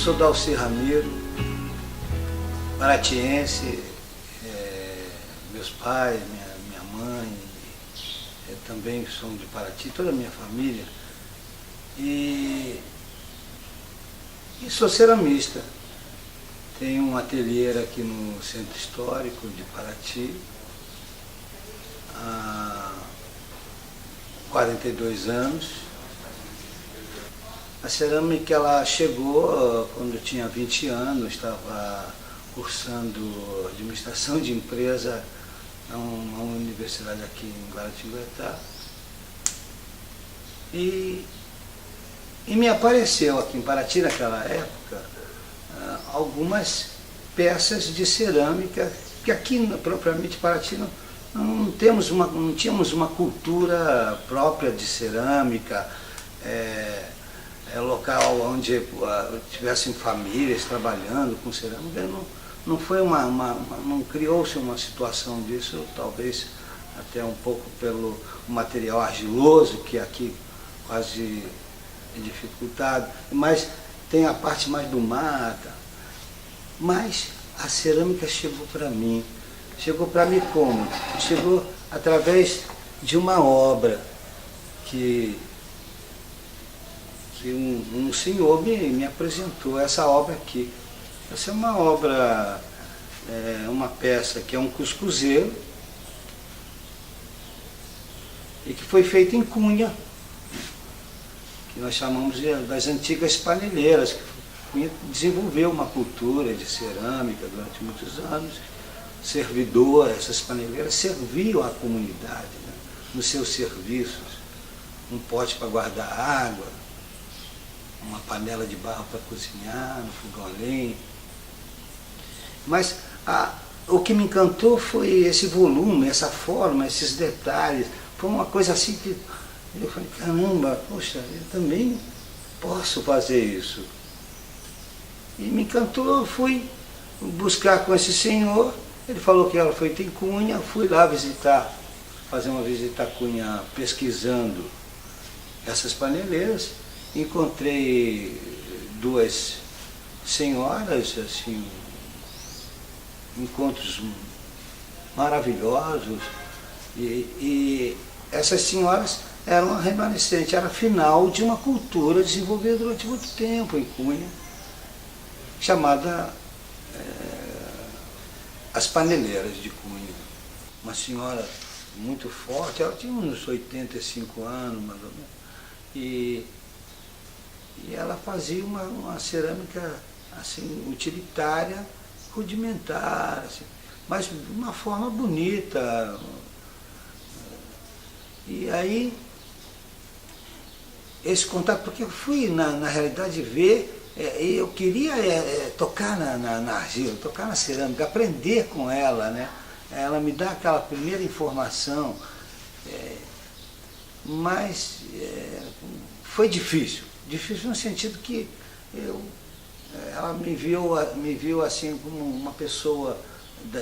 sou Dalci Ramiro, paratiense, meus pais, minha mãe, também são de Paraty, toda a minha família. E sou ceramista. Tenho um ateliê aqui no Centro Histórico de Paraty há 42 anos. A cerâmica ela chegou quando eu tinha 20 anos, estava cursando administração de empresa a uma universidade aqui em Guaratinguetá. E me apareceu aqui em Paraty naquela época algumas peças de cerâmica, que aqui propriamente Paraty não tínhamos uma cultura própria de cerâmica, local onde tivessem famílias trabalhando com cerâmica. Não foi não criou-se uma situação disso, talvez até um pouco pelo material argiloso, que aqui quase é dificultado, mas tem a parte mais do mar. Mas a cerâmica chegou para mim. Chegou para mim como? Chegou através de uma obra que um senhor me apresentou, essa obra aqui. Essa é uma obra, uma peça que é um cuscuzeiro e que foi feita em cunha, que nós chamamos das antigas paneleiras. Cunha desenvolveu uma cultura de cerâmica durante muitos anos, servidor, essas paneleiras serviam à comunidade, né, nos seus serviços, um pote para guardar água, uma panela de barro para cozinhar, no fogão a lenha. Mas o que me encantou foi esse volume, essa forma, esses detalhes. Foi uma coisa assim que eu falei, caramba, poxa, eu também posso fazer isso. E me encantou, eu fui buscar com esse senhor, ele falou que ela foi em Cunha, fui lá fazer uma visita à Cunha pesquisando essas paneleiras, encontrei duas senhoras, assim, encontros maravilhosos, e essas senhoras eram remanescentes, era final de uma cultura desenvolvida durante muito tempo em Cunha, chamada as paneleiras de Cunha. Uma senhora muito forte, ela tinha uns 85 anos, mais ou menos, e ela fazia uma cerâmica assim, utilitária, rudimentar, assim, mas de uma forma bonita. E aí, esse contato, porque eu fui, na realidade, ver, eu queria tocar na argila, tocar na cerâmica, aprender com ela, né? Ela me dá aquela primeira informação, mas foi difícil no sentido que ela me viu assim como uma pessoa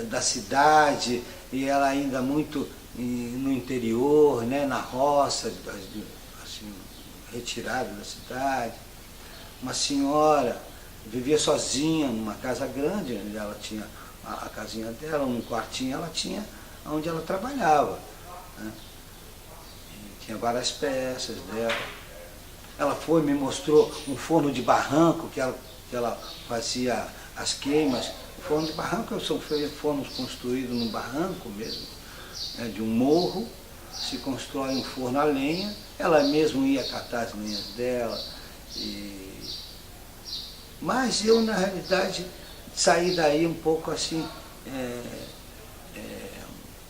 da cidade, e ela ainda muito no interior, né, na roça, assim, retirada da cidade. Uma senhora vivia sozinha numa casa grande, onde ela tinha a casinha dela, um quartinho ela tinha onde ela trabalhava, né? Tinha várias peças dela. Ela me mostrou um forno de barranco que ela fazia as queimas. O forno de barranco são fornos construídos no barranco mesmo, né, de um morro, se constrói um forno a lenha, ela mesma ia catar as lenhas dela. Mas eu, na realidade, saí daí um pouco assim,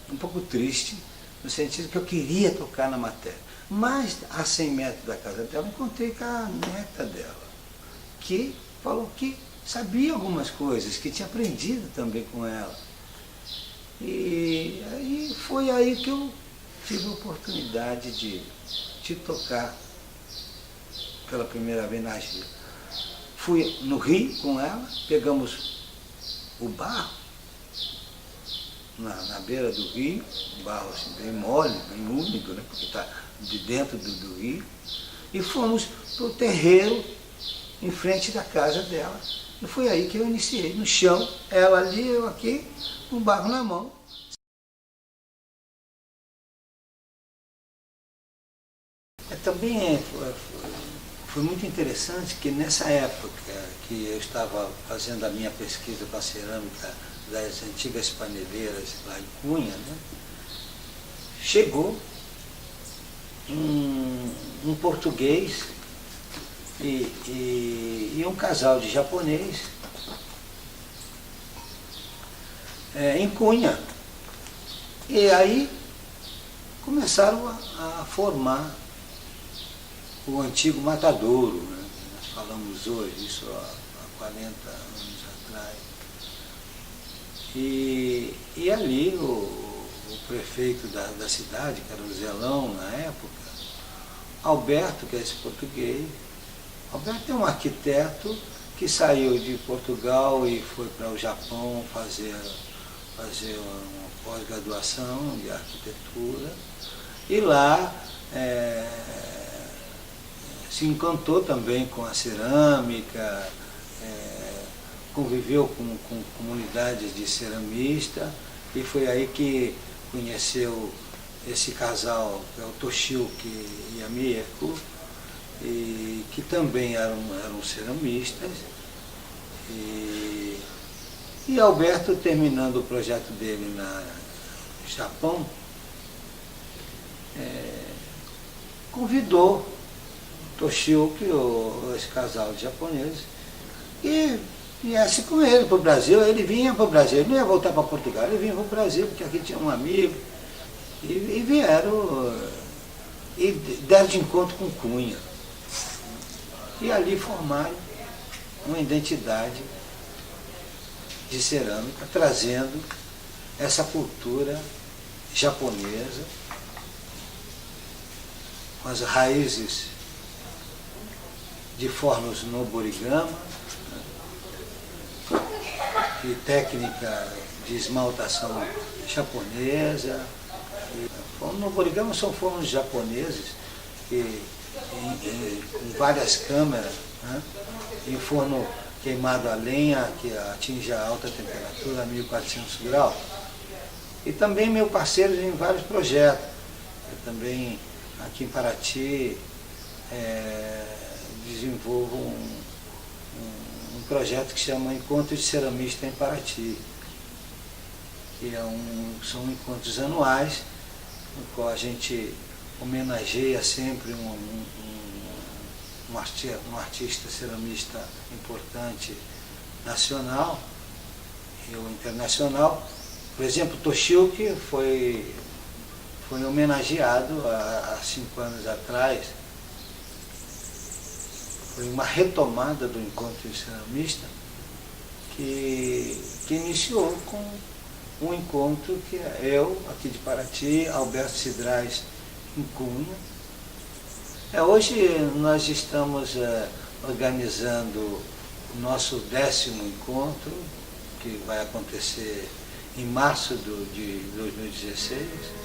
um pouco triste, no sentido que eu queria tocar na matéria. Mas a 100 metros da casa dela, encontrei com a neta dela, que falou que sabia algumas coisas, que tinha aprendido também com ela. E aí foi aí que eu tive a oportunidade de tocar pela primeira vez na argila. Fui no rio com ela, pegamos o barro na beira do rio, um barro assim, bem mole, bem úmido, né, porque está de dentro do rio, e fomos para o terreiro em frente da casa dela. E foi aí que eu iniciei, no chão, ela ali, eu aqui, com barro na mão. Também foi muito interessante que nessa época que eu estava fazendo a minha pesquisa com a cerâmica das antigas paneleiras lá em Cunha, né, chegou um português e um casal de japonês em Cunha. E aí começaram a formar o antigo matadouro, né? Nós falamos hoje, isso há 40 anos atrás. E ali o prefeito da cidade, que era o Zelão na época, Alberto, que é esse português, Alberto é um arquiteto que saiu de Portugal e foi para o Japão fazer uma pós-graduação de arquitetura, e lá se encantou também com a cerâmica, conviveu com comunidades de ceramistas, e foi aí que conheceu esse casal, que é o Toshiyuki e a Mieko, e que também eram ceramistas. E Alberto, terminando o projeto dele no Japão, convidou Toshiyuki, esse casal de japoneses, e viesse com ele para o Brasil. Ele vinha para o Brasil, ele não ia voltar para Portugal, ele vinha para o Brasil, porque aqui tinha um amigo, e vieram, e deram de encontro com Cunha. E ali formaram uma identidade de cerâmica, trazendo essa cultura japonesa, com as raízes de fornos no borigama, e técnica de esmaltação japonesa. Forno no borigama são fornos japoneses com várias câmeras, né? Em forno queimado a lenha, que atinge a alta temperatura, 1400 graus. E também meu parceiro em vários projetos. Eu também, aqui em Paraty, desenvolvo um projeto que se chama Encontro de Ceramista em Paraty, que são encontros anuais, no qual a gente homenageia sempre um artista ceramista importante nacional e o internacional. Por exemplo, Toshiyuki foi homenageado há 5 anos atrás. Foi uma retomada do encontro de ceramista que iniciou com um encontro que eu, aqui de Paraty, Alberto Cidrais, em Cunha. Hoje nós estamos organizando o nosso 10º encontro, que vai acontecer em março de 2016.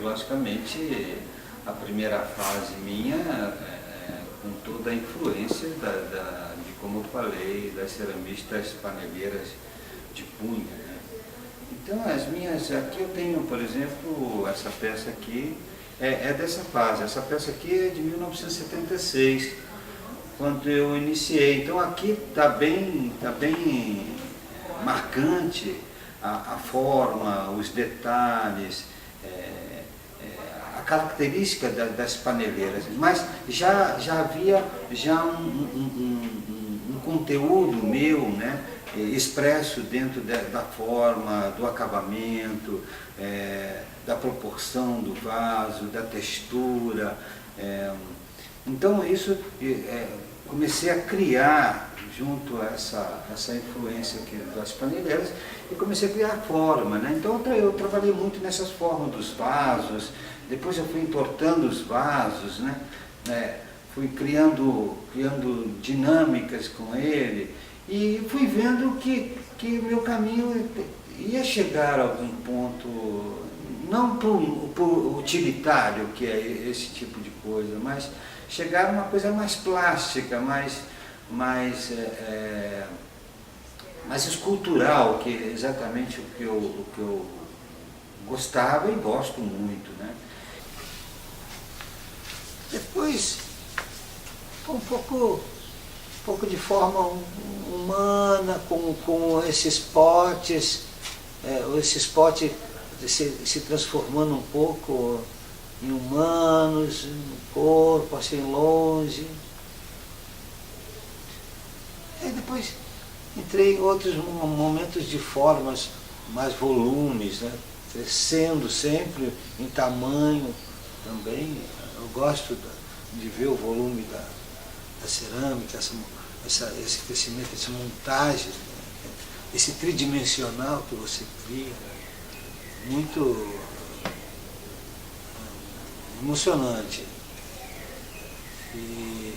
Logicamente, a primeira fase minha, com toda a influência de como eu falei, das ceramistas paneleiras de punha, né? Então as minhas, aqui eu tenho, por exemplo, essa peça aqui, é dessa fase. Essa peça aqui é de 1976, quando eu iniciei. Então aqui está bem marcante a forma, os detalhes, a característica das paneleiras. Mas já havia um conteúdo meu, né, expresso dentro da forma, do acabamento, da proporção do vaso, da textura. Então isso, comecei a criar junto a essa influência aqui das paneleiras e comecei a criar forma, né? Então eu trabalhei muito nessas formas dos vasos, depois eu fui importando os vasos, né? Fui criando dinâmicas com ele e fui vendo que meu caminho ia chegar a algum ponto, não por utilitário, que é esse tipo de coisa, mas chegar a uma coisa mais plástica, mais escultural, que é exatamente o que eu gostava e gosto muito, né? Depois, um pouco de forma humana, com esses potes, esses potes se transformando um pouco em humanos, no corpo, assim longe. E depois entrei em outros momentos de formas, mais volumes, né? Crescendo sempre em tamanho também. Eu gosto de ver o volume da cerâmica, esse crescimento, essa montagem, né? Esse tridimensional que você cria, muito emocionante. E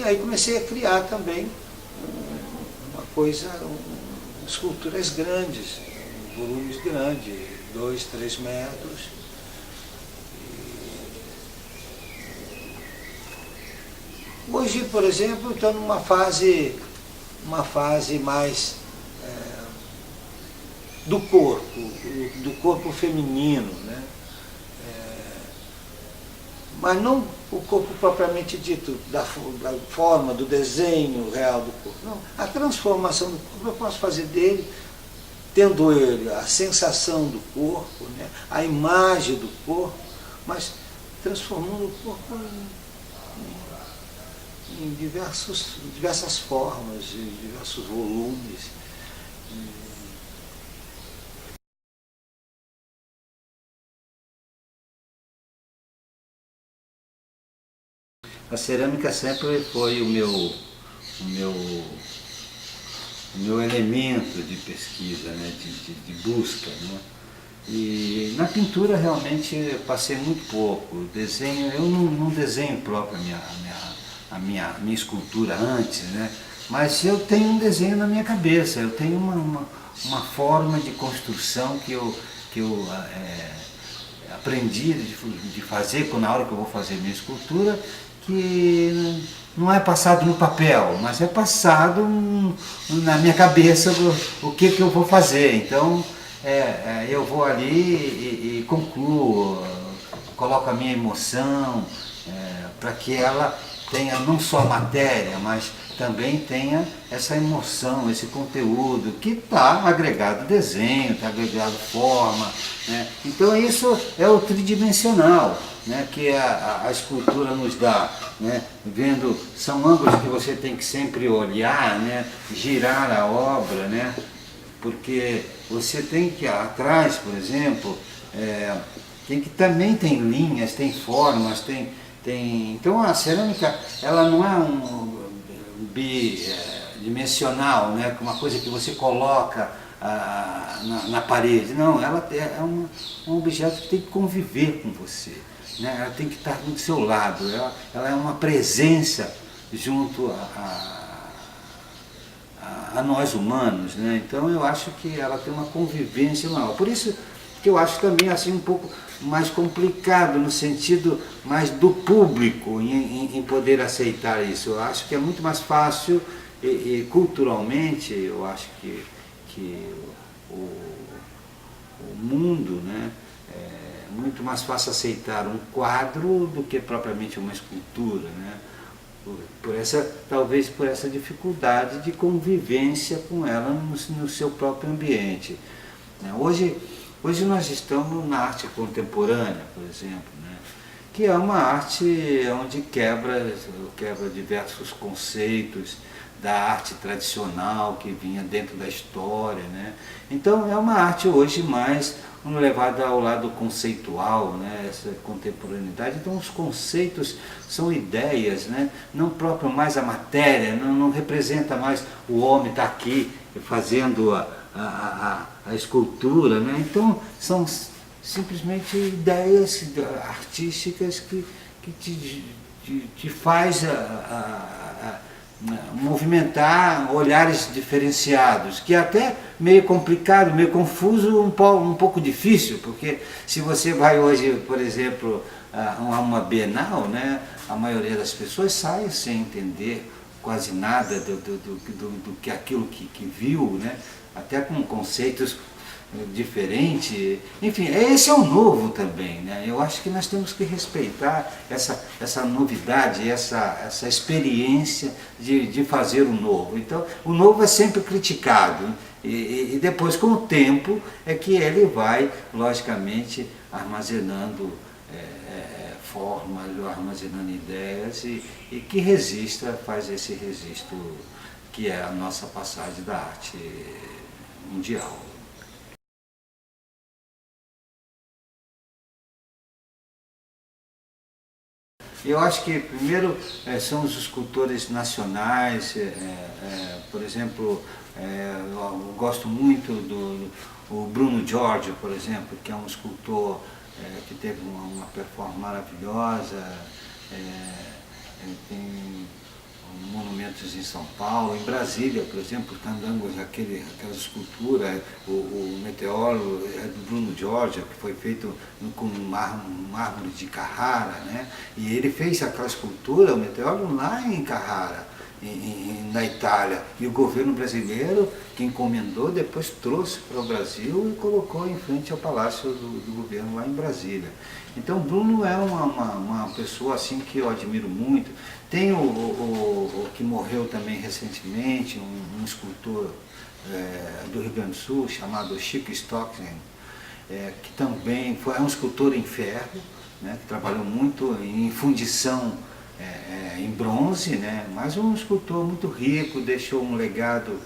aí comecei a criar também esculturas grandes, volumes grandes, 2, 3 metros. Hoje, por exemplo, estou numa fase mais do corpo feminino, né? Mas não o corpo propriamente dito, da forma, do desenho real do corpo. Não, a transformação do corpo eu posso fazer dele, tendo ele a sensação do corpo, né? A imagem do corpo, mas transformando o corpo em diversas formas, em diversos volumes. A cerâmica sempre foi o meu elemento de pesquisa, né, de busca, né? E na pintura realmente eu passei muito pouco. Desenho, eu não desenho próprio a minha escultura antes, né? Mas eu tenho um desenho na minha cabeça, eu tenho uma forma de construção que eu aprendi de fazer na hora que eu vou fazer minha escultura, que não é passado no papel, mas é passado na minha cabeça o que eu vou fazer. Então eu vou ali e concluo, coloco a minha emoção, para que ela tenha não só a matéria, mas também tenha essa emoção, esse conteúdo que está agregado desenho, está agregado forma, né? Então isso é o tridimensional, né, que a escultura nos dá, né? Vendo, são ângulos que você tem que sempre olhar, né? Girar a obra, né? Porque você tem que atrás, por exemplo, também tem linhas, tem formas, então a cerâmica ela não é bidimensional, né? Uma coisa que você coloca na parede. Não, ela é um objeto que tem que conviver com você, né? Ela tem que estar do seu lado, ela é uma presença junto a nós humanos, né? Então eu acho que ela tem uma convivência maior. Por isso que eu acho também assim um pouco mais complicado, no sentido mais do público em poder aceitar isso. Eu acho que é muito mais fácil, e culturalmente, eu acho que o mundo, né, é muito mais fácil aceitar um quadro do que propriamente uma escultura, né? Talvez por essa dificuldade de convivência com ela no seu próprio ambiente. Hoje nós estamos na arte contemporânea, por exemplo, né? Que é uma arte onde quebra diversos conceitos da arte tradicional que vinha dentro da história, né? Então é uma arte hoje mais levada ao lado conceitual, né? Essa contemporaneidade. Então os conceitos são ideias, né? Não próprio mais a matéria, não representa mais o homem estar aqui fazendo a escultura, né? Então são simplesmente ideias artísticas que te faz movimentar olhares diferenciados, que é até meio complicado, meio confuso, um pouco difícil, porque se você vai hoje, por exemplo, a uma Bienal, né, a maioria das pessoas sai sem entender quase nada do que aquilo que viu, né, até com conceitos diferente. Enfim, esse é o novo também, né? Eu acho que nós temos que respeitar essa novidade, essa experiência de fazer o novo. Então, o novo é sempre criticado e depois, com o tempo, é que ele vai, logicamente, armazenando formas, armazenando ideias e que faz esse registro que é a nossa passagem da arte mundial. Eu acho que primeiro são os escultores nacionais, por exemplo, eu gosto muito do Bruno Giorgio, por exemplo, que é um escultor que teve uma performance maravilhosa, tem monumentos em São Paulo, em Brasília, por exemplo, Candangos, aquela escultura, o meteoro é do Bruno Giorgio, que foi feito com mármore de Carrara, né? E ele fez aquela escultura, o meteoro, lá em Carrara, na Itália. E o governo brasileiro, que encomendou, depois trouxe para o Brasil e colocou em frente ao Palácio do Governo lá em Brasília. Então, Bruno é uma pessoa assim que eu admiro muito. Tem o que morreu também recentemente, um escultor do Rio Grande do Sul, chamado Chico Stocklin, que também é um escultor em ferro, né, que trabalhou muito em fundição em bronze, né, mas um escultor muito rico, deixou um legado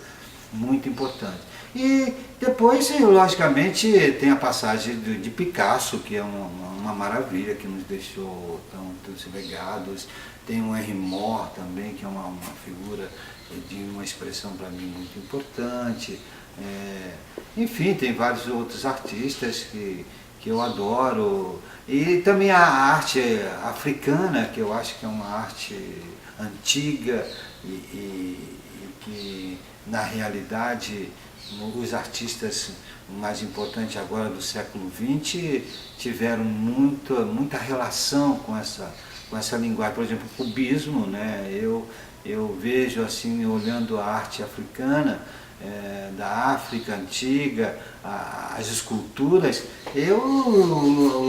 muito importante. E depois, logicamente, tem a passagem de Picasso, que é uma maravilha, que nos deixou tantos legados. Tem o Henry Moore também, que é uma figura de uma expressão para mim muito importante. Enfim, tem vários outros artistas que eu adoro. E também a arte africana, que eu acho que é uma arte antiga e que, na realidade, os artistas mais importantes agora do século XX tiveram muita relação com essa linguagem. Por exemplo, o cubismo, né? Eu vejo assim, olhando a arte africana, da África antiga, as esculturas, eu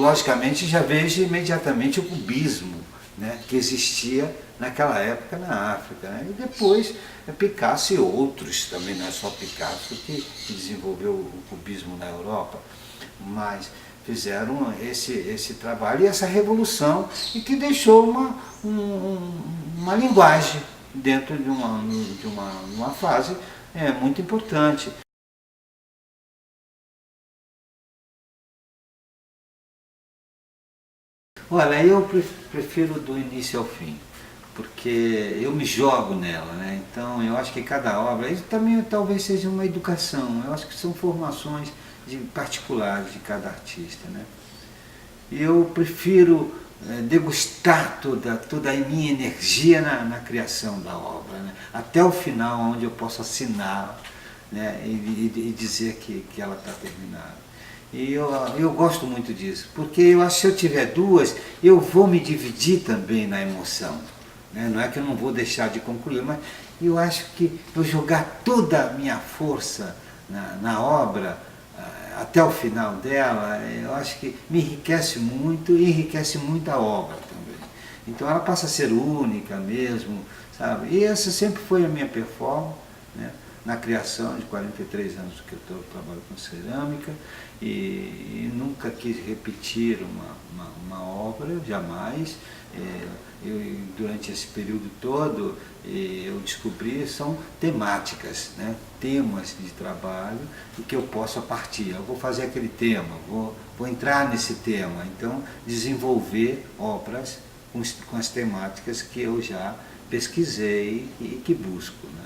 logicamente já vejo imediatamente o cubismo, né, que existia naquela época na África, né? E depois Picasso e outros, também não é só Picasso que desenvolveu o cubismo na Europa, mas fizeram esse trabalho e essa revolução, e que deixou uma linguagem dentro de uma fase muito importante. Olha, eu prefiro do início ao fim, porque eu me jogo nela, né? Então eu acho que cada obra, isso também talvez seja uma educação, eu acho que são formações particulares de cada artista, né? Eu prefiro degustar toda a minha energia na criação da obra, né? Até o final, onde eu posso assinar, né? E dizer que ela está terminada. E eu gosto muito disso, porque eu acho que se eu tiver duas, eu vou me dividir também na emoção. Né? Não é que eu não vou deixar de concluir, mas eu acho que eu jogar toda a minha força na obra, até o final dela, eu acho que me enriquece muito e enriquece muito a obra também. Então ela passa a ser única mesmo, sabe? E essa sempre foi a minha performance, né? Na criação de 43 anos que eu trabalho com cerâmica e nunca quis repetir uma obra, jamais. Durante esse período todo, eu descobri são temáticas, né? Temas de trabalho e que eu posso a partir. Eu vou fazer aquele tema, vou entrar nesse tema, então desenvolver obras com as temáticas que eu já pesquisei e que busco. Né?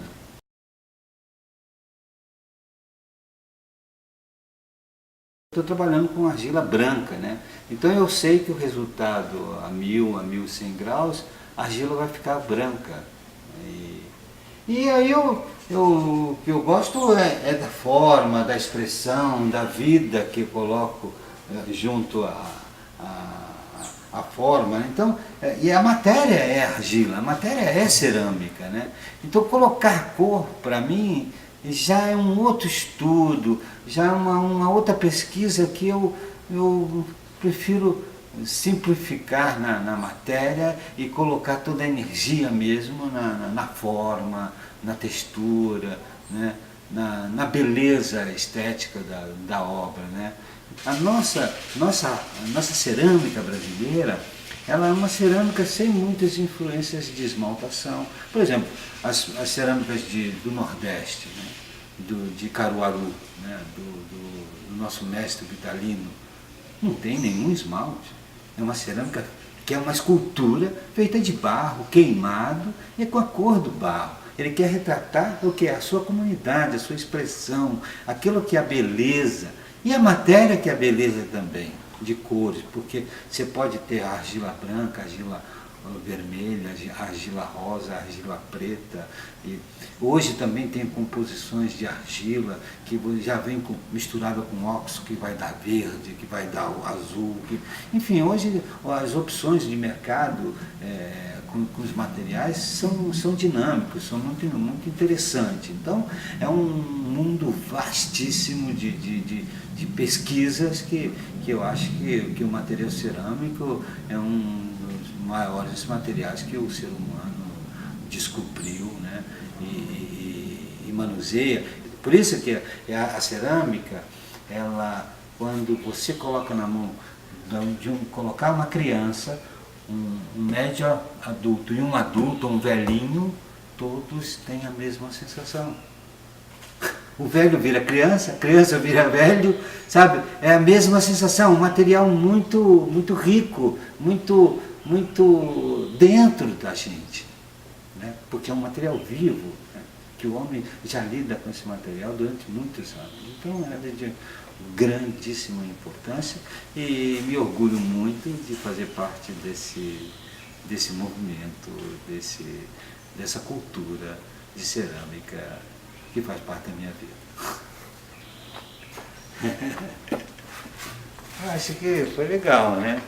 Estou trabalhando com argila branca, né? Então eu sei que o resultado a 1000, a 1100 graus, a argila vai ficar branca. E aí o que eu gosto é da forma, da expressão, da vida que eu coloco junto à forma. Né? Então, e a matéria é argila, a matéria é cerâmica. Né? Então colocar cor, para mim, já é um outro estudo, já é uma outra pesquisa que eu prefiro simplificar na matéria e colocar toda a energia mesmo na forma, na textura, né? na beleza estética da obra. Né? A nossa cerâmica brasileira, ela é uma cerâmica sem muitas influências de esmaltação. Por exemplo, as cerâmicas do Nordeste, né? De Caruaru, né? do nosso mestre Vitalino, não tem nenhum esmalte. É uma cerâmica que é uma escultura feita de barro, queimado, e com a cor do barro. Ele quer retratar o que é a sua comunidade, a sua expressão, aquilo que é a beleza, e a matéria que é a beleza também, de cores, porque você pode ter a argila branca, a argila vermelha, argila rosa, argila preta. E hoje também tem composições de argila que já vem misturada com óxido, que vai dar verde, que vai dar azul. Enfim, hoje as opções de mercado com os materiais são dinâmicos, são muito interessantes. Então é um mundo vastíssimo de pesquisas que eu acho que o material cerâmico é um maiores materiais que o ser humano descobriu, né? e manuseia. Por isso que a cerâmica, ela, quando você coloca na mão, colocar uma criança, um médio adulto e um adulto, um velhinho, todos têm a mesma sensação. O velho vira criança, a criança vira velho, sabe? É a mesma sensação, um material muito rico, muito dentro da gente, né? Porque é um material vivo, né? Que o homem já lida com esse material durante muitos anos. Então é de grandíssima importância e me orgulho muito de fazer parte desse movimento, dessa cultura de cerâmica que faz parte da minha vida. Acho que foi legal, né?